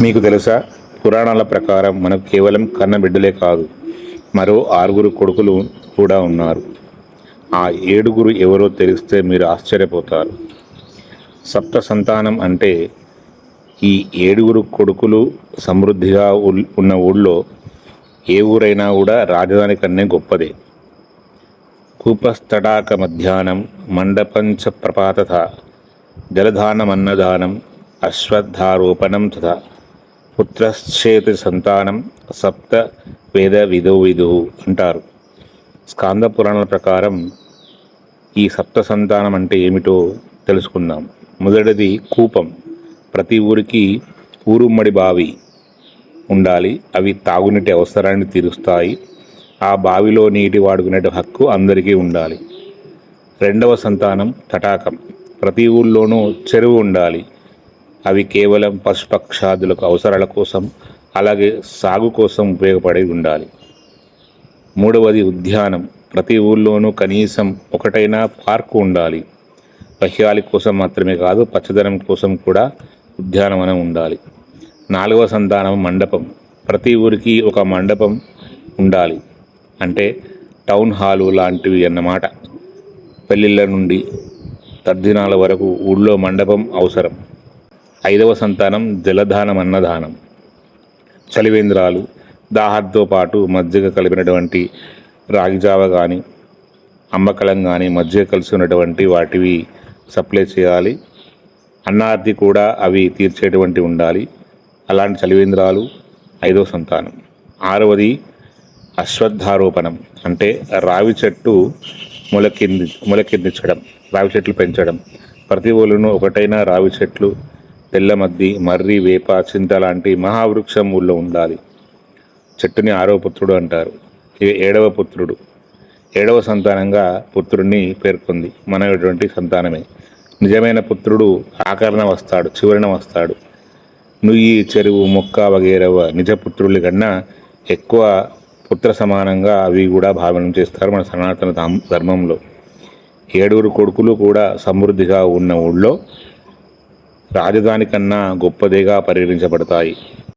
మీకు తెలుసా, పురాణాల ప్రకారం మనకు కేవలం కన్నబిడ్డలే కాదు, మరో 6 కొడుకులు కూడా ఉన్నారు. ఆ 7 ఎవరో తెలిస్తే మీరు ఆశ్చర్యపోతారు. సప్త సంతానం అంటే ఈ 7 కొడుకులు సమృద్ధిగా ఉన్న ఊళ్ళో ఏ ఊరైనా కూడా రాజధాని కన్నే గొప్పదే. కూపస్తటాక మధ్యాహ్నం మండపంచ ప్రపాతత జలధానమన్నదానం అశ్వత్థారోపణం తథా పుత్రశ్చేతి సంతానం సప్త వేద విధు అంటారు. స్కాంద పురాణాల ప్రకారం ఈ సప్త సంతానం అంటే ఏమిటో తెలుసుకుందాం. మొదటిది కూపం. ప్రతి ఊరికి ఊరుమ్మడి బావి ఉండాలి. అవి తాగునీటి అవసరాన్ని తీరుస్తాయి. ఆ బావిలో నీటి వాడుకునే హక్కు అందరికీ ఉండాలి. రెండవ సంతానం తటాకం. ప్రతి ఊళ్ళోనూ చెరువు ఉండాలి. అవి కేవలం పశుపక్షాదులకు అవసరాల కోసం, అలాగే సాగు కోసం ఉపయోగపడి ఉండాలి. మూడవది ఉద్యానం. ప్రతి ఊళ్ళోనూ కనీసం ఒకటైనా పార్కు ఉండాలి. వహ్యాలి కోసం మాత్రమే కాదు, పచ్చదనం కోసం కూడా ఉద్యానవనం ఉండాలి. నాలుగవ సంతానం మండపం. ప్రతి ఊరికి ఒక మండపం ఉండాలి. అంటే టౌన్ హాలు లాంటివి అన్నమాట. పెళ్ళిళ్ళ నుండి తద్దినాల వరకు ఊళ్ళో మండపం అవసరం. ఐదవ సంతానం జలదానం అన్నదానం. చలివేంద్రాలు, దాహంతో పాటు మజ్జిగ కలిపినటువంటి రాగిజావ కానీ, అమ్మకలం కానీ, మజ్జిగ కలిసి ఉన్నటువంటి వాటివి సప్లై చేయాలి. అన్నార్తి కూడా అవి తీర్చేటువంటి ఉండాలి. అలాంటి చలివేంద్రాలు ఐదవ సంతానం. ఆరవది అశ్వత్థారోపణం. అంటే రావి చెట్టు మొలకెందించడం, రావి చెట్లు పెంచడం. ప్రతి ఊళ్ళోనూ ఒకటైనా రావి చెట్లు, తెల్లమద్ది, మర్రి, వేప, చింత లాంటి మహావృక్షం ఊళ్ళో ఉండాలి. చెట్టుని ఆరవ పుత్రుడు అంటారు. ఇది ఏడవ పుత్రుడు. ఏడవ సంతానంగా పుత్రుడిని పేర్కొంది. మనటువంటి సంతానమే. నిజమైన పుత్రుడు ఆఖరణ వస్తాడు, చివరన వస్తాడు. నుయ్యి, చెరువు, మొక్క వగేరవ నిజపుత్రుల కన్నా ఎక్కువ పుత్ర సమానంగా అవి కూడా భావనం చేస్తారు మన సనాతన ధర్మంలో. 7 కొడుకులు కూడా సమృద్ధిగా ఉన్న ఊళ్ళో రాజధాని కన్నా గొప్పదిగా పరిగణించబడతాయి.